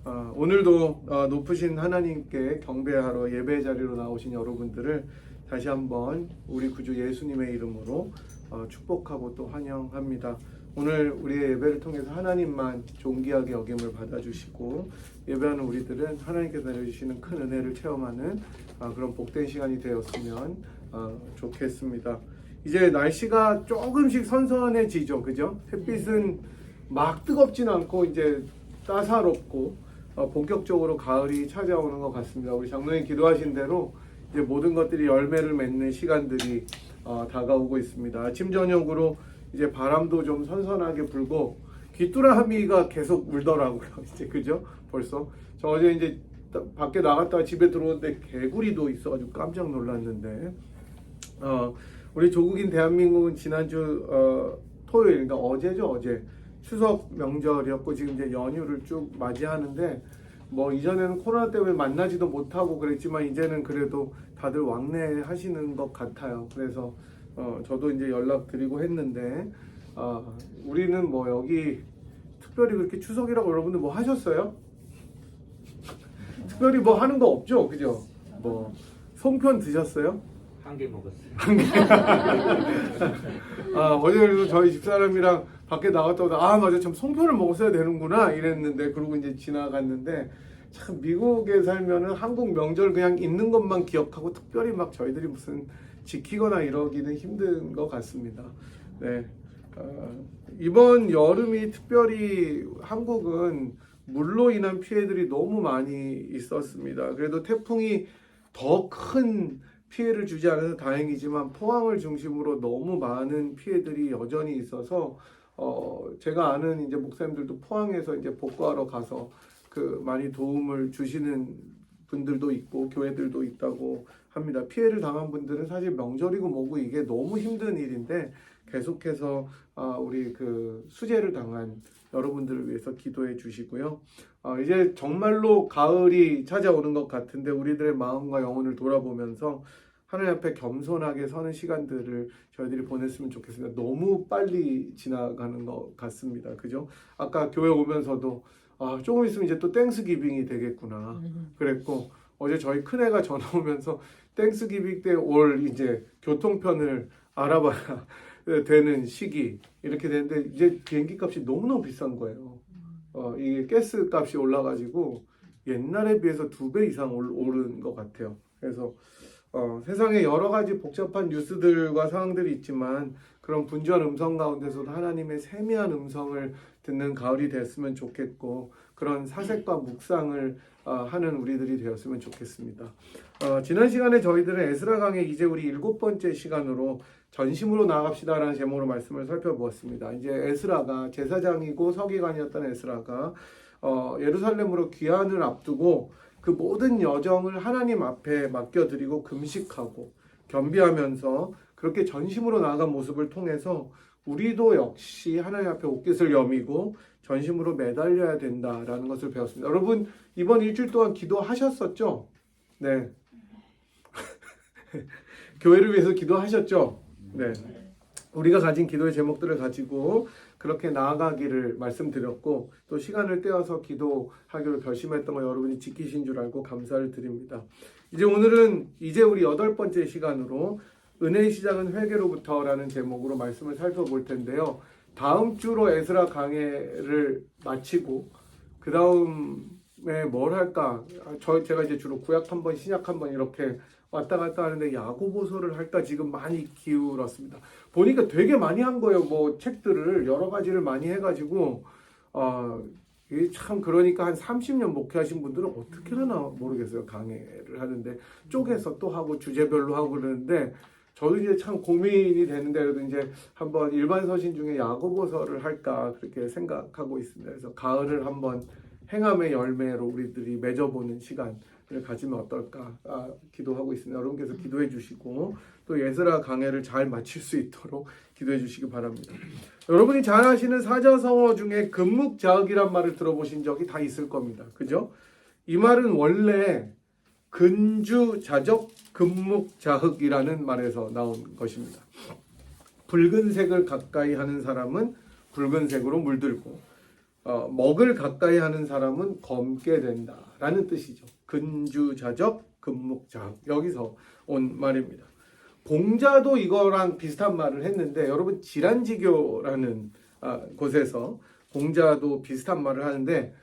오늘도 높으신 하나님께 경배하러 예배 자리로 나오신 여러분들을 다시 한번 우리 구주 예수님의 이름으로 축복하고 또 환영합니다. 오늘 우리의 예배를 통해서 하나님만 존귀하게 여김을 받아주시고 예배하는 우리들은 하나님께서 내려주시는 큰 은혜를 체험하는 그런 복된 시간이 되었으면 좋겠습니다. 이제 날씨가 조금씩 선선해지죠, 그죠? 햇빛은 막 뜨겁진 않고 이제 따사롭고 본격적으로 가을이 찾아오는 것 같습니다. 우리 장로님 기도하신 대로 이제 모든 것들이 열매를 맺는 시간들이 다가오고 있습니다. 아침 저녁으로 이제 바람도 좀 선선하게 불고 귀뚜라미가 계속 울더라고요. 이제 그죠? 벌써 저 어제 이제 밖에 나갔다가 집에 들어오는데 개구리도 있어가지고 깜짝 놀랐는데 우리 조국인 대한민국은 지난주 토요일, 그러니까 어제죠, 어제 추석 명절이었고 지금 이제 연휴를 쭉 맞이하는데 뭐 이전에는 코로나 때문에 만나지도 못하고 그랬지만 이제는 그래도 다들 왕래하시는 것 같아요. 그래서 저도 이제 연락드리고 했는데 우리는 뭐 여기 특별히 그렇게 추석이라고 여러분들 뭐 하셨어요? 특별히 뭐 하는 거 없죠, 그죠? 뭐 송편 드셨어요? 한 개 먹었어요. 어제 그래도 저희 집사람이랑 밖에 나갔다 오다 맞아, 참 송편을 먹었어야 되는구나 이랬는데 그러고 이제 지나갔는데 참 미국에 살면은 한국 명절 그냥 있는 것만 기억하고 특별히 막 저희들이 무슨 지키거나 이러기는 힘든 것 같습니다. 네, 이번 여름이 특별히 한국은 물로 인한 피해들이 너무 많이 있었습니다. 그래도 태풍이 더 큰 피해를 주지 않아서 다행이지만 포항을 중심으로 너무 많은 피해들이 여전히 있어서 제가 아는 이제 목사님들도 포항에서 이제 복구하러 가서 그 많이 도움을 주시는 분들도 있고 교회들도 있다고 합니다. 피해를 당한 분들은 사실 명절이고 뭐고 이게 너무 힘든 일인데 계속해서 우리 그 수재를 당한 여러분들을 위해서 기도해 주시고요. 이제 정말로 가을이 찾아오는 것 같은데 우리들의 마음과 영혼을 돌아보면서 하나님 앞에 겸손하게 서는 시간들을 저희들이 보냈으면 좋겠습니다. 너무 빨리 지나가는 것 같습니다. 그죠? 아까 교회 오면서도 조금 있으면 이제 또 땡스기빙이 되겠구나 그랬고 어제 저희 큰애가 전화 오면서 땡스기빙 때 올 이제 교통편을 알아봐야 되는 시기 이렇게 되는데 이제 비행기 값이 너무너무 비싼 거예요. 이게 가스 값이 올라가지고 옛날에 비해서 2배 이상 오른 것 같아요. 그래서 세상에 여러 가지 복잡한 뉴스들과 상황들이 있지만 그런 분주한 음성 가운데서도 하나님의 세미한 음성을 듣는 가을이 됐으면 좋겠고 그런 사색과 묵상을 하는 우리들이 되었으면 좋겠습니다. 지난 시간에 저희들은 에스라 강의 이제 우리 7번째 시간으로 전심으로 나아갑시다라는 제목으로 말씀을 살펴보았습니다. 이제 에스라가 제사장이고 서기관이었던 에스라가 예루살렘으로 귀환을 앞두고 그 모든 여정을 하나님 앞에 맡겨드리고 금식하고 겸비하면서 그렇게 전심으로 나아간 모습을 통해서 우리도 역시 하나님 앞에 옷깃을 여미고 전심으로 매달려야 된다라는 것을 배웠습니다. 여러분 이번 일주일 동안 기도하셨었죠? 네. 교회를 위해서 기도하셨죠? 네. 우리가 가진 기도의 제목들을 가지고 그렇게 나아가기를 말씀드렸고 또 시간을 떼어서 기도하기로 결심했던 거 여러분이 지키신 줄 알고 감사를 드립니다. 이제 오늘은 이제 우리 8번째 시간으로 은혜의 시작은 회개로부터라는 제목으로 말씀을 살펴볼 텐데요. 다음 주로 에스라 강해를 마치고 그 다음에 뭘 할까? 제가 이제 주로 구약 한번 신약 한번 이렇게 왔다 갔다 하는데 야고보서를 할까 지금 많이 기울었습니다. 보니까 되게 많이 한 거예요. 뭐 책들을 여러 가지를 많이 해가지고 이게 참 그러니까 한 30년 목회하신 분들은 어떻게 하나 모르겠어요. 강해를 하는데 쪼개서 또 하고 주제별로 하고 그러는데 저도 이제 참 고민이 되는데 그래도 이제 한번 일반 서신 중에 야고보서를 할까 그렇게 생각하고 있습니다. 그래서 가을을 한번 행함의 열매로 우리들이 맺어보는 시간을 가지면 어떨까 기도하고 있습니다. 여러분께서 기도해 주시고 또 에스라 강해를 잘 마칠 수 있도록 기도해 주시기 바랍니다. 여러분이 잘 아시는 사자성어 중에 금묵자흑이란 말을 들어보신 적이 다 있을 겁니다. 그죠? 이 말은 원래 근주자적 금묵자흑이라는 말에서 나온 것입니다. 붉은색을 가까이 하는 사람은 붉은색으로 물들고 먹을 가까이 하는 사람은 검게 된다라는 뜻이죠. 근주자적, 금묵자흑, 여기서 온 말입니다. 공자도 이거랑 비슷한 말을 했는데, 여러분 지란지교라는 곳에서 공자도 비슷한 말을 하는데,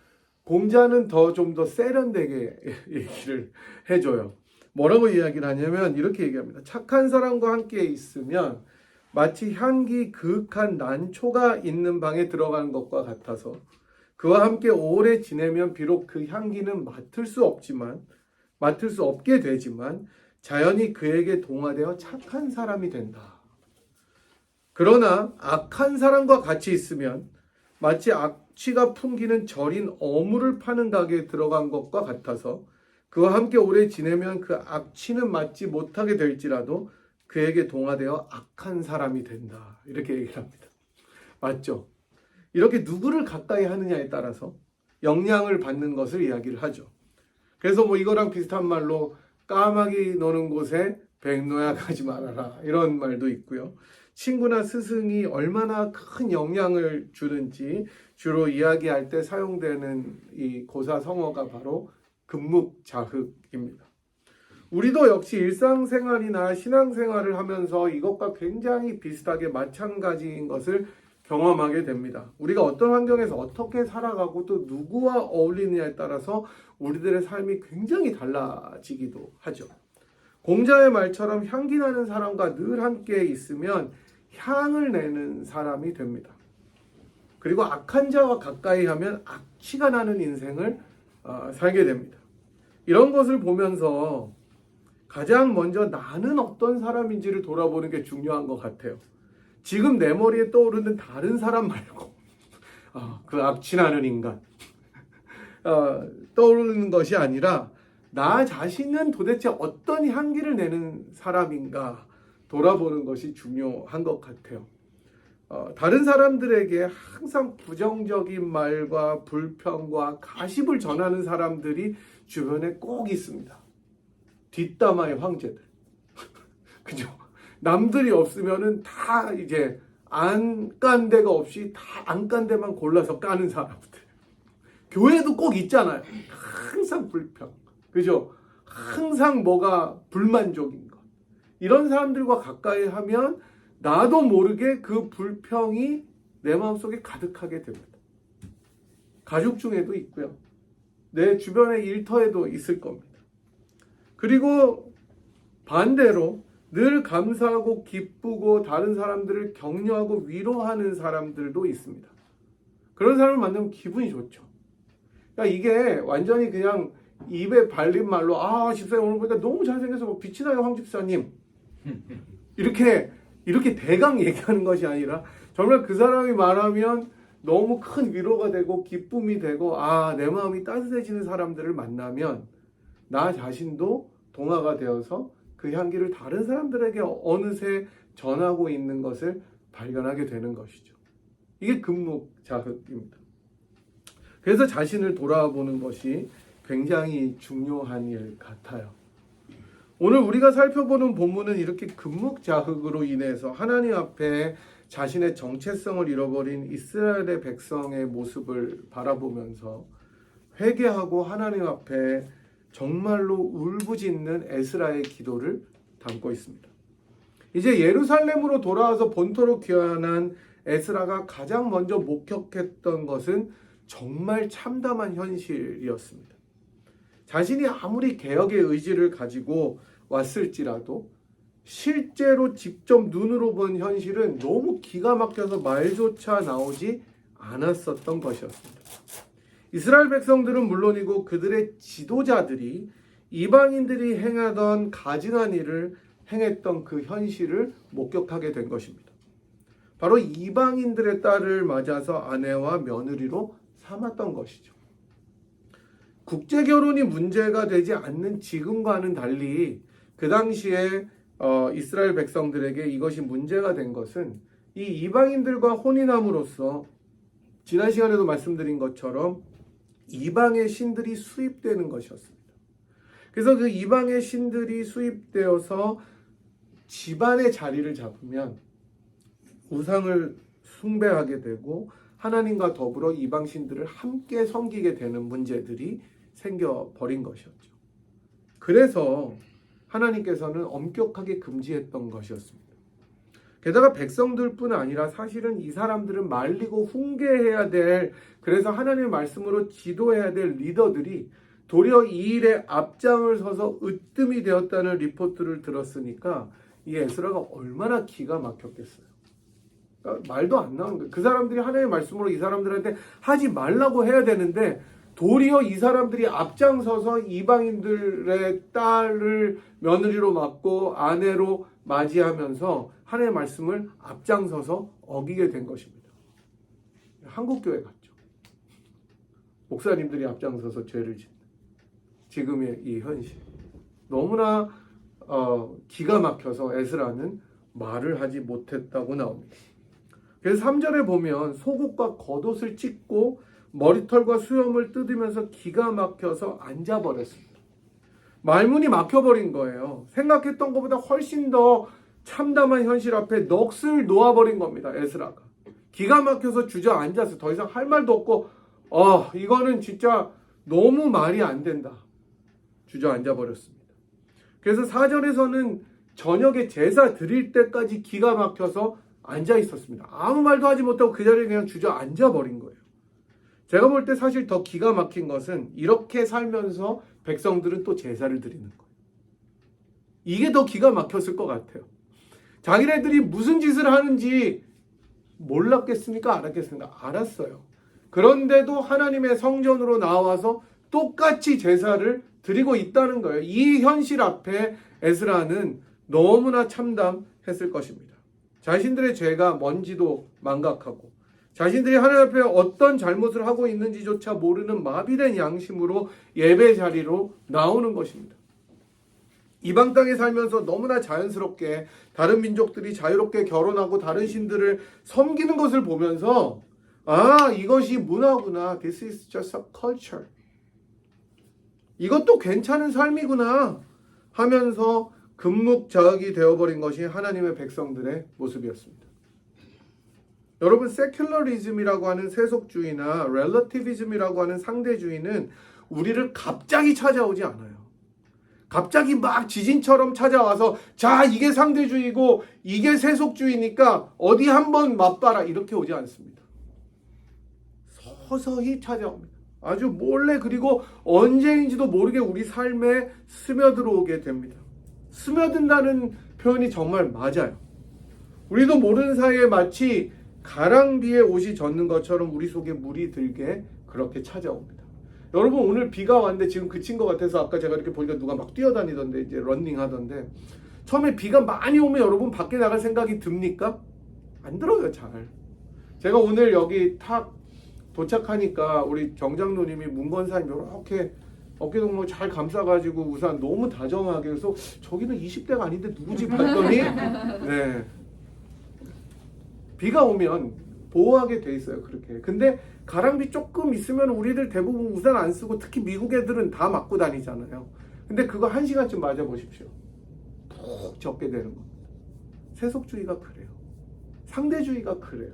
공자는 좀 더 세련되게 얘기를 해줘요. 뭐라고 이야기를 하냐면 이렇게 얘기합니다. 착한 사람과 함께 있으면 마치 향기 그윽한 난초가 있는 방에 들어가는 것과 같아서, 그와 함께 오래 지내면 비록 그 향기는 맡을 수 없게 되지만 자연히 그에게 동화되어 착한 사람이 된다. 그러나 악한 사람과 같이 있으면 마치 악취가 풍기는 절인 어물을 파는 가게에 들어간 것과 같아서 그와 함께 오래 지내면 그 악취는 맡지 못하게 될지라도 그에게 동화되어 악한 사람이 된다. 이렇게 얘기를 합니다. 맞죠? 이렇게 누구를 가까이 하느냐에 따라서 영향을 받는 것을 이야기를 하죠. 그래서 뭐 이거랑 비슷한 말로 까마귀 노는 곳에 백노야 가지 말아라, 이런 말도 있고요. 친구나 스승이 얼마나 큰 영향을 주는지 주로 이야기할 때 사용되는 이 고사성어가 바로 금묵자흑입니다. 우리도 역시 일상생활이나 신앙생활을 하면서 이것과 굉장히 비슷하게 마찬가지인 것을 경험하게 됩니다. 우리가 어떤 환경에서 어떻게 살아가고 또 누구와 어울리느냐에 따라서 우리들의 삶이 굉장히 달라지기도 하죠. 공자의 말처럼 향기 나는 사람과 늘 함께 있으면 향을 내는 사람이 됩니다. 그리고 악한 자와 가까이 하면 악취가 나는 인생을 살게 됩니다. 이런 것을 보면서 가장 먼저 나는 어떤 사람인지를 돌아보는 게 중요한 것 같아요. 지금 내 머리에 떠오르는 다른 사람 말고 그 악취나는 인간 떠오르는 것이 아니라 나 자신은 도대체 어떤 향기를 내는 사람인가 돌아보는 것이 중요한 것 같아요. 다른 사람들에게 항상 부정적인 말과 불평과 가십을 전하는 사람들이 주변에 꼭 있습니다. 뒷담화의 황제들. 그죠? 남들이 없으면은 다 이제 안 깐 데가 없이 다 안 깐 데만 골라서 까는 사람들. 교회도 꼭 있잖아요. 항상 불평. 그죠? 항상 뭐가 불만족인 것. 이런 사람들과 가까이 하면 나도 모르게 그 불평이 내 마음속에 가득하게 됩니다. 가족 중에도 있고요. 내 주변의 일터에도 있을 겁니다. 그리고 반대로 늘 감사하고 기쁘고 다른 사람들을 격려하고 위로하는 사람들도 있습니다. 그런 사람을 만나면 기분이 좋죠. 그러니까 이게 완전히 그냥 입에 발린 말로 집사님 오늘 보니까 너무 잘생겨서 빛이 나요 황 집사님 이렇게 대강 얘기하는 것이 아니라 정말 그 사람이 말하면 너무 큰 위로가 되고 기쁨이 되고 내 마음이 따뜻해지는 사람들을 만나면 나 자신도 동화가 되어서 그 향기를 다른 사람들에게 어느새 전하고 있는 것을 발견하게 되는 것이죠. 이게 금묵자흑입니다. 그래서 자신을 돌아보는 것이 굉장히 중요한 일 같아요. 오늘 우리가 살펴보는 본문은 이렇게 금묵자흑으로 인해서 하나님 앞에 자신의 정체성을 잃어버린 이스라엘의 백성의 모습을 바라보면서 회개하고 하나님 앞에 정말로 울부짖는 에스라의 기도를 담고 있습니다. 이제 예루살렘으로 돌아와서 본토로 귀환한 에스라가 가장 먼저 목격했던 것은 정말 참담한 현실이었습니다. 자신이 아무리 개혁의 의지를 가지고 왔을지라도 실제로 직접 눈으로 본 현실은 너무 기가 막혀서 말조차 나오지 않았었던 것이었습니다. 이스라엘 백성들은 물론이고 그들의 지도자들이 이방인들이 행하던 가증한 일을 행했던 그 현실을 목격하게 된 것입니다. 바로 이방인들의 딸을 맞아서 아내와 며느리로 삼았던 것이죠. 국제결혼이 문제가 되지 않는 지금과는 달리 그 당시에 이스라엘 백성들에게 이것이 문제가 된 것은 이 이방인들과 혼인함으로써 지난 시간에도 말씀드린 것처럼 이방의 신들이 수입되는 것이었습니다. 그래서 그 이방의 신들이 수입되어서 집안의 자리를 잡으면 우상을 숭배하게 되고 하나님과 더불어 이방신들을 함께 섬기게 되는 문제들이 생겨버린 것이었죠. 그래서 하나님께서는 엄격하게 금지했던 것이었습니다. 게다가 백성들뿐 아니라 사실은 이 사람들은 말리고 훈계해야 될, 그래서 하나님의 말씀으로 지도해야 될 리더들이 도리어 이 일에 앞장을 서서 으뜸이 되었다는 리포트를 들었으니까 이 에스라가 얼마나 기가 막혔겠어요. 그러니까 말도 안 나오는 거예요. 그 사람들이 하나님의 말씀으로 이 사람들한테 하지 말라고 해야 되는데 도리어 이 사람들이 앞장서서 이방인들의 딸을 며느리로 맡고 아내로 맞이하면서 하나님의 말씀을 앞장서서 어기게 된 것입니다. 한국교회 같죠. 목사님들이 앞장서서 죄를 짓는 지금의 이 현실. 너무나 기가 막혀서 에스라는 말을 하지 못했다고 나옵니다. 그래서 3절에 보면 속옷과 겉옷을 찢고 머리털과 수염을 뜯으면서 기가 막혀서 앉아버렸습니다. 말문이 막혀버린 거예요. 생각했던 것보다 훨씬 더 참담한 현실 앞에 넋을 놓아버린 겁니다. 에스라가. 기가 막혀서 주저앉아서 더 이상 할 말도 없고 이거는 진짜 너무 말이 안 된다. 주저앉아버렸습니다. 그래서 4절에서는 저녁에 제사 드릴 때까지 기가 막혀서 앉아 있었습니다. 아무 말도 하지 못하고 그 자리에 그냥 주저앉아버린 거예요. 제가 볼 때 사실 더 기가 막힌 것은 이렇게 살면서 백성들은 또 제사를 드리는 거예요. 이게 더 기가 막혔을 것 같아요. 자기네들이 무슨 짓을 하는지 몰랐겠습니까? 알았겠습니까? 알았어요. 그런데도 하나님의 성전으로 나와서 똑같이 제사를 드리고 있다는 거예요. 이 현실 앞에 에스라는 너무나 참담했을 것입니다. 자신들의 죄가 뭔지도 망각하고 자신들이 하나님 앞에 어떤 잘못을 하고 있는지조차 모르는 마비된 양심으로 예배 자리로 나오는 것입니다. 이방 땅에 살면서 너무나 자연스럽게 다른 민족들이 자유롭게 결혼하고 다른 신들을 섬기는 것을 보면서 이것이 문화구나. This is just a culture. 이것도 괜찮은 삶이구나 하면서 금묵자학이 되어버린 것이 하나님의 백성들의 모습이었습니다. 여러분, 세큘러리즘이라고 하는 세속주의나 렐러티비즘이라고 하는 상대주의는 우리를 갑자기 찾아오지 않아요. 갑자기 막 지진처럼 찾아와서 자, 이게 상대주의고 이게 세속주의니까 어디 한번 맛봐라 이렇게 오지 않습니다. 서서히 찾아옵니다. 아주 몰래, 그리고 언제인지도 모르게 우리 삶에 스며들어오게 됩니다. 스며든다는 표현이 정말 맞아요. 우리도 모르는 사이에 마치 가랑비에 옷이 젖는 것처럼 우리 속에 물이 들게 그렇게 찾아옵니다. 여러분, 오늘 비가 왔는데 지금 그친 것 같아서 아까 제가 이렇게 보니까 누가 막 뛰어다니던데, 이제 러닝 하던데, 처음에 비가 많이 오면 여러분 밖에 나갈 생각이 듭니까? 안 들어요, 잘. 제가 오늘 여기 탁 도착하니까 우리 정장로님이 문건사님 이렇게 어깨동무 잘 감싸가지고 우산 너무 다정하게, 그래서 저기는 20대가 아닌데 누구지 봤더니 네, 비가 오면 보호하게 돼 있어요. 그렇게. 근데 가랑비 조금 있으면 우리들 대부분 우산 안 쓰고 특히 미국 애들은 다 맞고 다니잖아요. 근데 그거 1시간쯤 맞아 보십시오. 푹 젖게 되는 겁니다. 세속주의가 그래요. 상대주의가 그래요.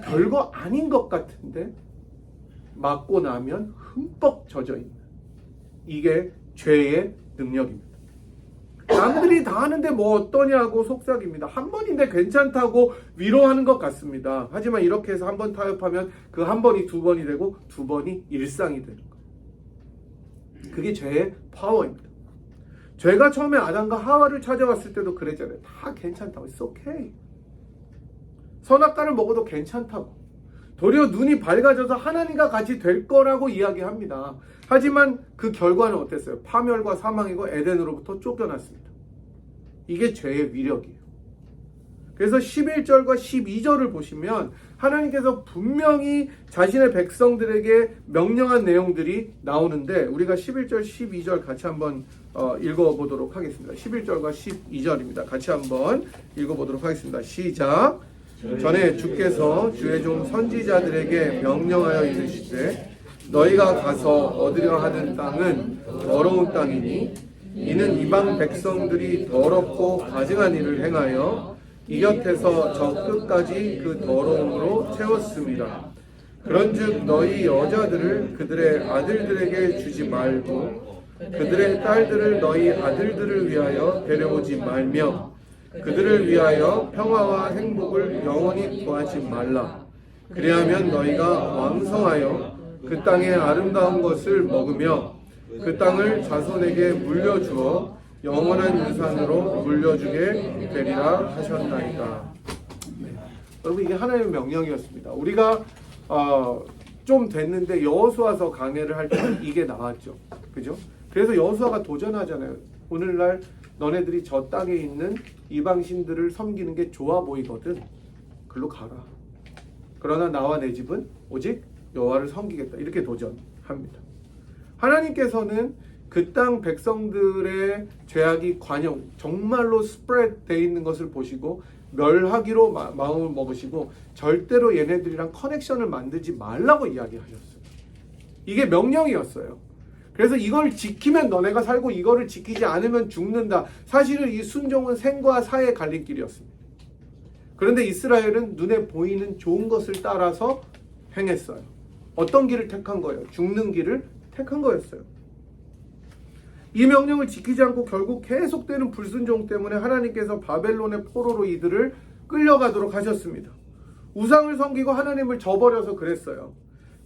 별거 아닌 것 같은데 맞고 나면 흠뻑 젖어 있는, 이게 죄의 능력입니다. 남들이 다 하는데 뭐 어떠냐고 속삭입니다. 한 번인데 괜찮다고 위로하는 것 같습니다. 하지만 이렇게 해서 한 번 타협하면 그 한 번이 두 번이 되고 두 번이 일상이 되는 거예요. 그게 죄의 파워입니다. 죄가 처음에 아담과 하와를 찾아왔을 때도 그랬잖아요. 다 괜찮다고. It's okay. 선악과를 먹어도 괜찮다고. 도리어 눈이 밝아져서 하나님과 같이 될 거라고 이야기합니다. 하지만 그 결과는 어땠어요? 파멸과 사망이고 에덴으로부터 쫓겨났습니다. 이게 죄의 위력이에요. 그래서 11절과 12절을 보시면 하나님께서 분명히 자신의 백성들에게 명령한 내용들이 나오는데, 우리가 11절, 12절 같이 한번 읽어보도록 하겠습니다. 11절과 12절입니다. 같이 한번 읽어보도록 하겠습니다. 시작. 전에 주께서 주의 종 선지자들에게 명령하여 이르시되 너희가 가서 얻으려 하는 땅은 더러운 땅이니 이는 이방 백성들이 더럽고 가증한 일을 행하여 이 곁에서 저 끝까지 그 더러움으로 채웠습니다. 그런즉 너희 여자들을 그들의 아들들에게 주지 말고 그들의 딸들을 너희 아들들을 위하여 데려오지 말며 그들을 위하여 평화와 행복을 영원히 구하지 말라. 그리하면 너희가 왕성하여 그 땅의 아름다운 것을 먹으며 그 땅을 자손에게 물려주어 영원한 유산으로 물려주게 되리라 하셨나이다. 여러분, 이게 하나님의 명령이었습니다. 우리가 좀 됐는데 여호수아서 강해를 할 때 이게 나왔죠. 그죠? 그래서 여호수아가 도전하잖아요. 오늘날 너네들이 저 땅에 있는 이방 신들을 섬기는 게 좋아 보이거든. 글로 가라. 그러나 나와 내 집은 오직 여호와를 섬기겠다. 이렇게 도전합니다. 하나님께서는 그 땅 백성들의 죄악이 정말로 스프레드 돼 있는 것을 보시고 멸하기로 마음을 먹으시고 절대로 얘네들이랑 커넥션을 만들지 말라고 이야기하셨어요. 이게 명령이었어요. 그래서 이걸 지키면 너네가 살고 이거를 지키지 않으면 죽는다. 사실은 이 순종은 생과 사의 갈림길이었습니다. 그런데 이스라엘은 눈에 보이는 좋은 것을 따라서 행했어요. 어떤 길을 택한 거예요? 죽는 길을 택한 거였어요. 이 명령을 지키지 않고 결국 계속되는 불순종 때문에 하나님께서 바벨론의 포로로 이들을 끌려가도록 하셨습니다. 우상을 섬기고 하나님을 저버려서 그랬어요.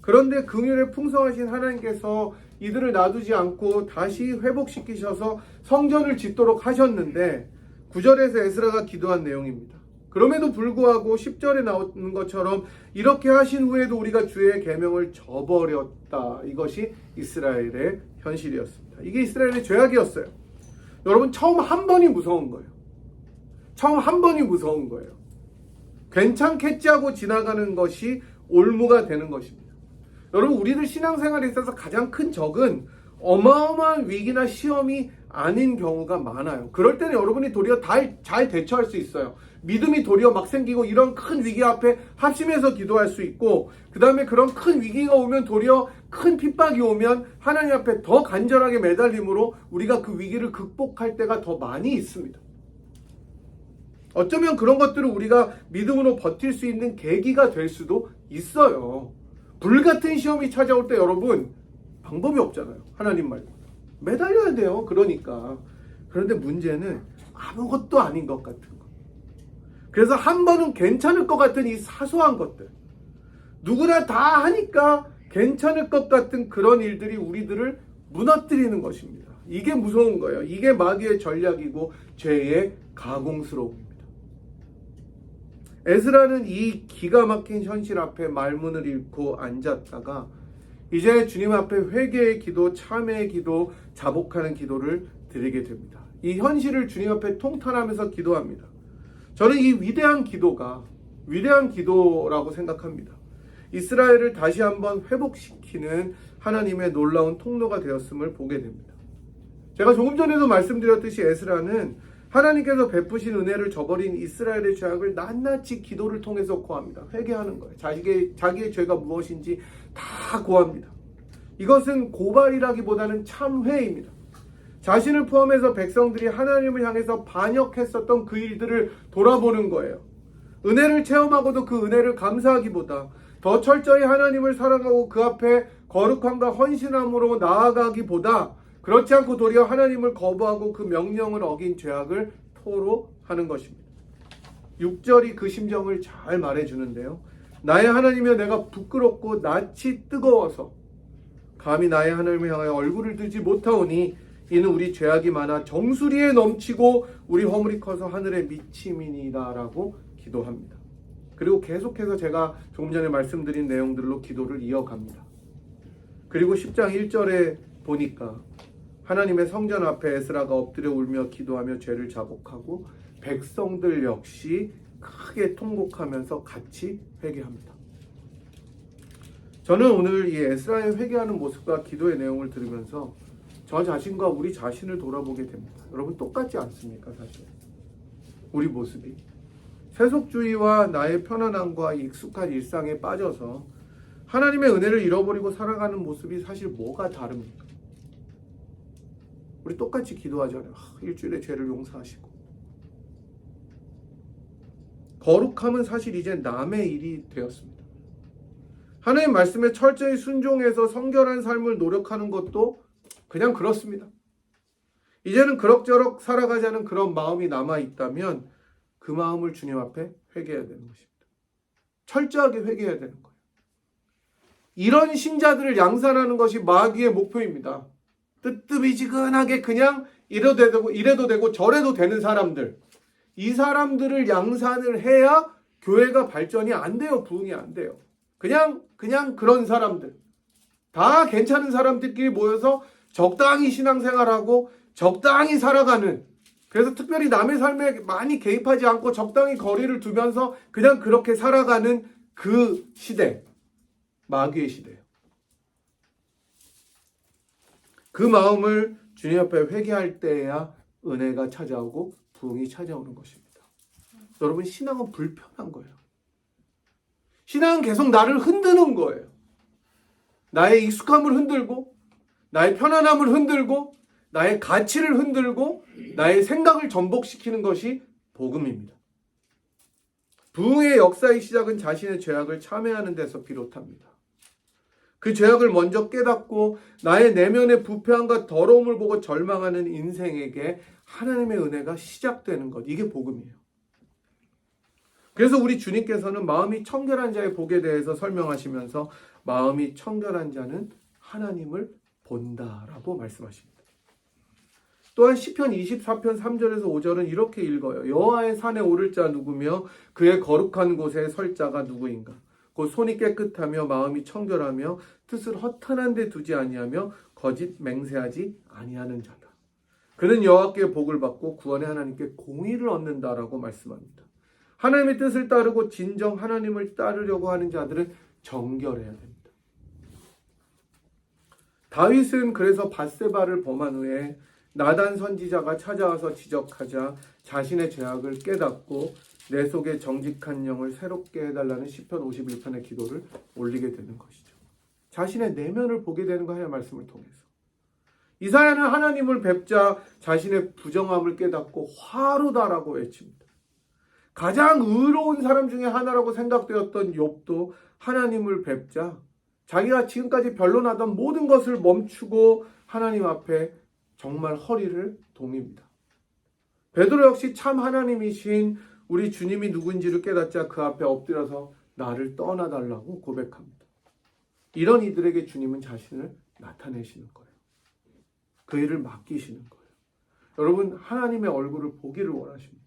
그런데 긍휼에 풍성하신 하나님께서 이들을 놔두지 않고 다시 회복시키셔서 성전을 짓도록 하셨는데 9절에서 에스라가 기도한 내용입니다. 그럼에도 불구하고 10절에 나오는 것처럼 이렇게 하신 후에도 우리가 주의 계명을 저버렸다. 이것이 이스라엘의 현실이었습니다. 이게 이스라엘의 죄악이었어요. 여러분, 처음 한 번이 무서운 거예요. 처음 한 번이 무서운 거예요. 괜찮겠지 하고 지나가는 것이 올무가 되는 것입니다. 여러분, 우리들 신앙생활에 있어서 가장 큰 적은 어마어마한 위기나 시험이 아닌 경우가 많아요. 그럴 때는 여러분이 도리어 잘 대처할 수 있어요. 믿음이 도리어 막 생기고 이런 큰 위기 앞에 합심해서 기도할 수 있고, 그 다음에 그런 큰 위기가 오면 도리어 큰 핍박이 오면 하나님 앞에 더 간절하게 매달림으로 우리가 그 위기를 극복할 때가 더 많이 있습니다. 어쩌면 그런 것들을 우리가 믿음으로 버틸 수 있는 계기가 될 수도 있어요. 불같은 시험이 찾아올 때 여러분 방법이 없잖아요. 하나님 말고 매달려야 돼요. 그러니까. 그런데 문제는 아무것도 아닌 것 같은 거. 그래서 한 번은 괜찮을 것 같은 이 사소한 것들, 누구나 다 하니까 괜찮을 것 같은 그런 일들이 우리들을 무너뜨리는 것입니다. 이게 무서운 거예요. 이게 마귀의 전략이고 죄의 가공스러움입니다. 에스라는 이 기가 막힌 현실 앞에 말문을 잃고 앉았다가 이제 주님 앞에 회개의 기도, 참회의 기도, 자복하는 기도를 드리게 됩니다. 이 현실을 주님 앞에 통탄하면서 기도합니다. 저는 이 위대한 기도라고 생각합니다. 이스라엘을 다시 한번 회복시키는 하나님의 놀라운 통로가 되었음을 보게 됩니다. 제가 조금 전에도 말씀드렸듯이 에스라는 하나님께서 베푸신 은혜를 저버린 이스라엘의 죄악을 낱낱이 기도를 통해서 고합니다. 회개하는 거예요. 자기의 죄가 무엇인지 다 고합니다. 이것은 고발이라기보다는 참회입니다. 자신을 포함해서 백성들이 하나님을 향해서 반역했었던 그 일들을 돌아보는 거예요. 은혜를 체험하고도 그 은혜를 감사하기보다 더 철저히 하나님을 사랑하고 그 앞에 거룩함과 헌신함으로 나아가기보다 그렇지 않고 도리어 하나님을 거부하고 그 명령을 어긴 죄악을 토로하는 것입니다. 6절이 그 심정을 잘 말해주는데요. 나의 하나님이여, 내가 부끄럽고 낯이 뜨거워서 감히 나의 하나님을 향하여 얼굴을 들지 못하오니 이는 우리 죄악이 많아 정수리에 넘치고 우리 허물이 커서 하늘에 미침이니라라고 기도합니다. 그리고 계속해서 제가 조금 전에 말씀드린 내용들로 기도를 이어갑니다. 그리고 10장 1절에 보니까 하나님의 성전 앞에 에스라가 엎드려 울며 기도하며 죄를 자복하고 백성들 역시 크게 통곡하면서 같이 회개합니다. 저는 오늘 이 에스라의 회개하는 모습과 기도의 내용을 들으면서 저 자신과 우리 자신을 돌아보게 됩니다. 여러분, 똑같지 않습니까? 사실 우리 모습이 세속주의와 나의 편안함과 익숙한 일상에 빠져서 하나님의 은혜를 잃어버리고 살아가는 모습이 사실 뭐가 다릅니까? 우리 똑같이 기도하잖아요. 일주일에 죄를 용서하시고. 거룩함은 사실 이제 남의 일이 되었습니다. 하나님 말씀에 철저히 순종해서 성결한 삶을 노력하는 것도 그냥 그렇습니다. 이제는 그럭저럭 살아가자는 그런 마음이 남아있다면 그 마음을 주님 앞에 회개해야 되는 것입니다. 철저하게 회개해야 되는 거예요. 이런 신자들을 양산하는 것이 마귀의 목표입니다. 뜨뜻미지근하게 그냥 이래도 되고 저래도 되는 사람들, 이 사람들을 양산을 해야 교회가 발전이 안 돼요. 부흥이 안 돼요. 그냥 그런 사람들, 다 괜찮은 사람들끼리 모여서 적당히 신앙생활하고 적당히 살아가는, 그래서 특별히 남의 삶에 많이 개입하지 않고 적당히 거리를 두면서 그냥 그렇게 살아가는 그 시대, 마귀의 시대예요. 그 마음을 주님 앞에 회개할 때에야 은혜가 찾아오고 부흥이 찾아오는 것입니다. 여러분, 신앙은 불편한 거예요. 신앙은 계속 나를 흔드는 거예요. 나의 익숙함을 흔들고, 나의 편안함을 흔들고, 나의 가치를 흔들고, 나의 생각을 전복시키는 것이 복음입니다. 부흥의 역사의 시작은 자신의 죄악을 참회하는 데서 비롯합니다. 그 죄악을 먼저 깨닫고 나의 내면의 부패함과 더러움을 보고 절망하는 인생에게 하나님의 은혜가 시작되는 것, 이게 복음이에요. 그래서 우리 주님께서는 마음이 청결한 자의 복에 대해서 설명하시면서 마음이 청결한 자는 하나님을 본다라고 말씀하십니다. 또한 시편 24편 3절에서 5절은 이렇게 읽어요. 여호와의 산에 오를 자 누구며 그의 거룩한 곳에 설 자가 누구인가? 곧 손이 깨끗하며 마음이 청결하며 뜻을 허탄한 데 두지 아니하며 거짓 맹세하지 아니하는 자다. 그는 여호와께 복을 받고 구원의 하나님께 공의를 얻는다라고 말씀합니다. 하나님의 뜻을 따르고 진정 하나님을 따르려고 하는 자들은 정결해야 됩니다. 다윗은 그래서 밧세바를 범한 후에 나단 선지자가 찾아와서 지적하자 자신의 죄악을 깨닫고 내 속에 정직한 영을 새롭게 해달라는 시편 51편의 기도를 올리게 되는 것이죠. 자신의 내면을 보게 되는 거 하나님의 말씀을 통해서. 이사야는 하나님을 뵙자 자신의 부정함을 깨닫고 화로다라고 외칩니다. 가장 의로운 사람 중에 하나라고 생각되었던 욥도 하나님을 뵙자 자기가 지금까지 변론하던 모든 것을 멈추고 하나님 앞에 정말 허리를 동입니다. 베드로 역시 참 하나님이신 우리 주님이 누군지를 깨닫자 그 앞에 엎드려서 나를 떠나달라고 고백합니다. 이런 이들에게 주님은 자신을 나타내시는 거예요. 그 일을 맡기시는 거예요. 여러분, 하나님의 얼굴을 보기를 원하십니까?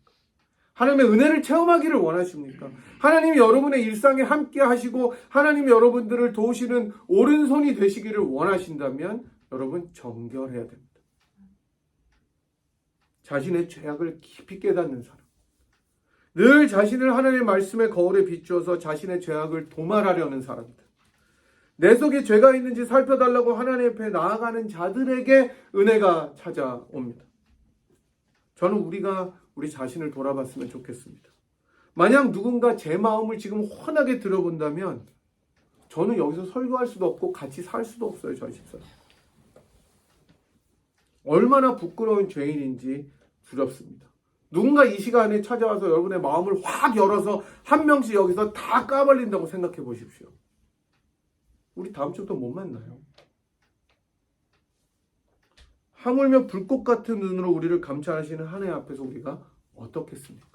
하나님의 은혜를 체험하기를 원하십니까? 하나님이 여러분의 일상에 함께 하시고 하나님이 여러분들을 도우시는 오른손이 되시기를 원하신다면 여러분 정결해야 됩니다. 자신의 죄악을 깊이 깨닫는 사람, 늘 자신을 하나님의 말씀의 거울에 비추어서 자신의 죄악을 도말하려는 사람들, 내 속에 죄가 있는지 살펴달라고 하나님 앞에 나아가는 자들에게 은혜가 찾아옵니다. 저는 우리가 우리 자신을 돌아봤으면 좋겠습니다. 만약 누군가 제 마음을 지금 훤하게 들어본다면 저는 여기서 설교할 수도 없고 같이 살 수도 없어요. 저희 집사람. 얼마나 부끄러운 죄인인지 두렵습니다. 누군가 이 시간에 찾아와서 여러분의 마음을 확 열어서 한 명씩 여기서 다 까발린다고 생각해 보십시오. 우리 다음 주부터 못 만나요. 하물며 불꽃 같은 눈으로 우리를 감찰하시는 하나님 앞에서 우리가 어떻겠습니까?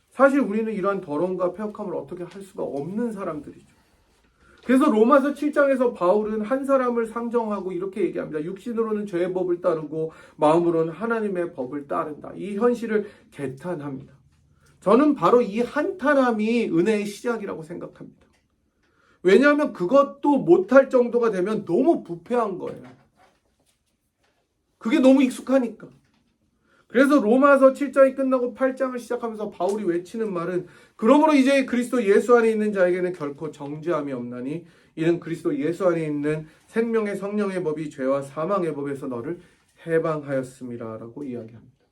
사실 우리는 이러한 더러움과 폐역함을 어떻게 할 수가 없는 사람들이죠. 그래서 로마서 7장에서 바울은 한 사람을 상정하고 이렇게 얘기합니다. 육신으로는 죄의 법을 따르고 마음으로는 하나님의 법을 따른다. 이 현실을 개탄합니다. 저는 바로 이 한탄함이 은혜의 시작이라고 생각합니다. 왜냐하면 그것도 못할 정도가 되면 너무 부패한 거예요. 그게 너무 익숙하니까. 그래서 로마서 7장이 끝나고 8장을 시작하면서 바울이 외치는 말은 그러므로 이제 그리스도 예수 안에 있는 자에게는 결코 정죄함이 없나니 이는 그리스도 예수 안에 있는 생명의 성령의 법이 죄와 사망의 법에서 너를 해방하였음이라 라고 이야기합니다.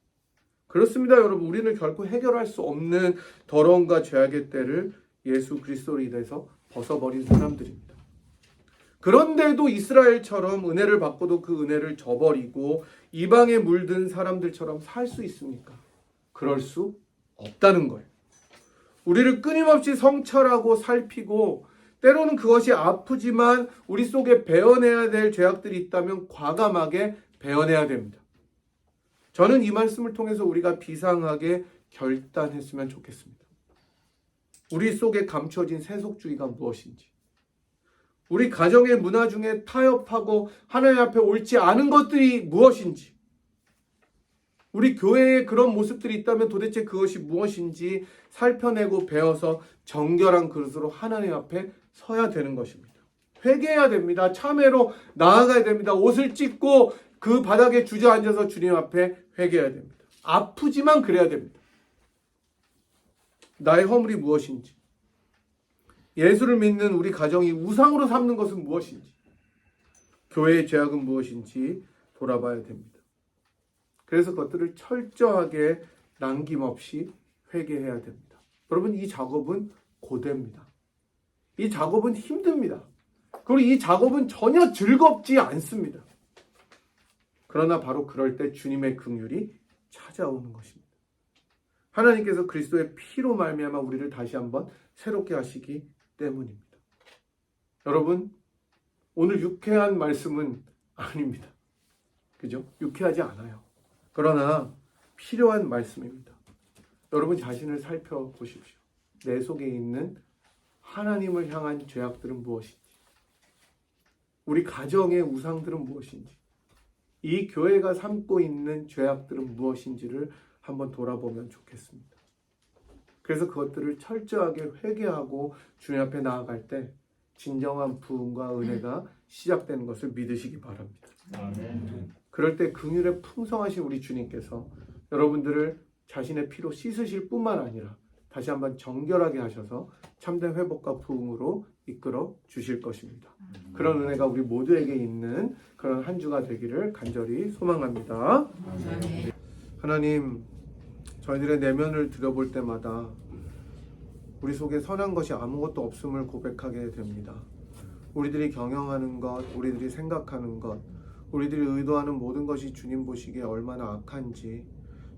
그렇습니다, 여러분. 우리는 결코 해결할 수 없는 더러움과 죄악의 때를 예수 그리스도로 인해서 벗어버린 사람들입니다. 그런데도 이스라엘처럼 은혜를 받고도 그 은혜를 저버리고 이방에 물든 사람들처럼 살 수 있습니까? 그럴 수 없다는 거예요. 우리를 끊임없이 성찰하고 살피고 때로는 그것이 아프지만 우리 속에 베어내야 될 죄악들이 있다면 과감하게 베어내야 됩니다. 저는 이 말씀을 통해서 우리가 비상하게 결단했으면 좋겠습니다. 우리 속에 감춰진 세속주의가 무엇인지, 우리 가정의 문화 중에 타협하고 하나님 앞에 옳지 않은 것들이 무엇인지, 우리 교회에 그런 모습들이 있다면 도대체 그것이 무엇인지 살펴내고 배워서 정결한 그릇으로 하나님 앞에 서야 되는 것입니다. 회개해야 됩니다. 참회로 나아가야 됩니다. 옷을 찢고 그 바닥에 주저앉아서 주님 앞에 회개해야 됩니다. 아프지만 그래야 됩니다. 나의 허물이 무엇인지, 예수를 믿는 우리 가정이 우상으로 삼는 것은 무엇인지, 교회의 죄악은 무엇인지 돌아봐야 됩니다. 그래서 그것들을 철저하게 남김없이 회개해야 됩니다. 여러분, 이 작업은 고됩니다. 이 작업은 힘듭니다. 그리고 이 작업은 전혀 즐겁지 않습니다. 그러나 바로 그럴 때 주님의 긍휼이 찾아오는 것입니다. 하나님께서 그리스도의 피로 말미암아 우리를 다시 한번 새롭게 하시기 때문입니다. 여러분, 오늘 유쾌한 말씀은 아닙니다. 그죠? 유쾌하지 않아요. 그러나 필요한 말씀입니다. 여러분 자신을 살펴보십시오. 내 속에 있는 하나님을 향한 죄악들은 무엇인지, 우리 가정의 우상들은 무엇인지, 이 교회가 삼고 있는 죄악들은 무엇인지를 한번 돌아보면 좋겠습니다. 그래서 그것들을 철저하게 회개하고 주님 앞에 나아갈 때 진정한 부흥과 은혜가 시작되는 것을 믿으시기 바랍니다. 아멘. 그럴 때 긍휼에 풍성하신 우리 주님께서 여러분들을 자신의 피로 씻으실 뿐만 아니라 다시 한번 정결하게 하셔서 참된 회복과 부흥으로 이끌어 주실 것입니다. 그런 은혜가 우리 모두에게 있는 그런 한 주가 되기를 간절히 소망합니다. 하나님, 저희들의 내면을 들여볼 때마다 우리 속에 선한 것이 아무것도 없음을 고백하게 됩니다. 우리들이 경영하는 것, 우리들이 생각하는 것, 우리들이 의도하는 모든 것이 주님 보시기에 얼마나 악한지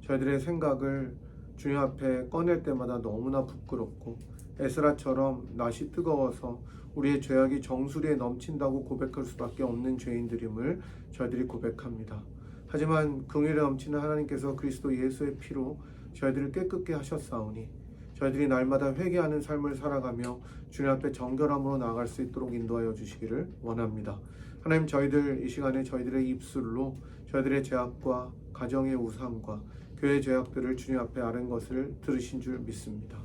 저희들의 생각을 주님 앞에 꺼낼 때마다 너무나 부끄럽고 에스라처럼 낯이 뜨거워서 우리의 죄악이 정수리에 넘친다고 고백할 수밖에 없는 죄인들임을 저희들이 고백합니다. 하지만 긍휼에 넘치는 하나님께서 그리스도 예수의 피로 저희들을 깨끗게 하셨사오니 저희들이 날마다 회개하는 삶을 살아가며 주님 앞에 정결함으로 나아갈 수 있도록 인도하여 주시기를 원합니다. 하나님, 저희들 이 시간에 저희들의 입술로 저희들의 죄악과 가정의 우상과 교회의 죄악들을 주님 앞에 아는 것을 들으신 줄 믿습니다.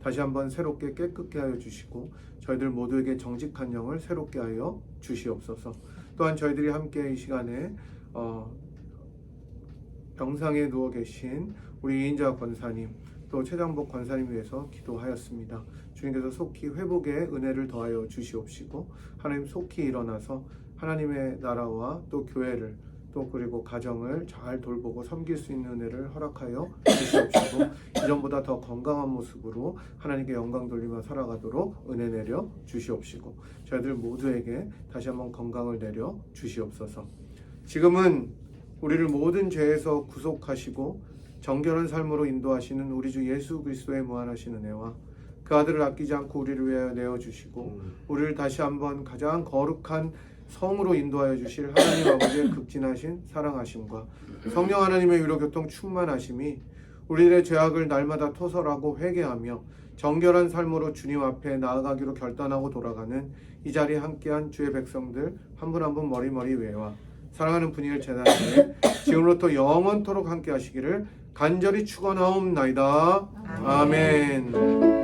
다시 한번 새롭게 깨끗게 하여 주시고 저희들 모두에게 정직한 영을 새롭게 하여 주시옵소서. 또한 저희들이 함께 이 시간에 병상에 누워 계신 우리 이인자 권사님, 또 최장복 권사님 위해서 기도하였습니다. 주님께서 속히 회복의 은혜를 더하여 주시옵시고 하나님 속히 일어나서 하나님의 나라와 또 교회를 또 그리고 가정을 잘 돌보고 섬길 수 있는 은혜를 허락하여 주시옵시고 이전보다 더 건강한 모습으로 하나님께 영광 돌리며 살아가도록 은혜 내려 주시옵시고 저희들 모두에게 다시 한번 건강을 내려 주시옵소서. 지금은 우리를 모든 죄에서 구속하시고 정결한 삶으로 인도하시는 우리 주 예수 그리스도의 무한하신 은혜와 그 아들을 아끼지 않고 우리를 위하여 내어주시고 우리를 다시 한번 가장 거룩한 성으로 인도하여 주실 하나님 아버지의 극진하신 사랑하심과 성령 하나님의 위로교통 충만하심이 우리들의 죄악을 날마다 토설하고 회개하며 정결한 삶으로 주님 앞에 나아가기로 결단하고 돌아가는 이 자리에 함께한 주의 백성들 한 분 한 분 머리머리 외와 사랑하는 분이를 재단에 지금부터 영원토록 함께 하시기를 간절히 축원하옵나이다. 아멘.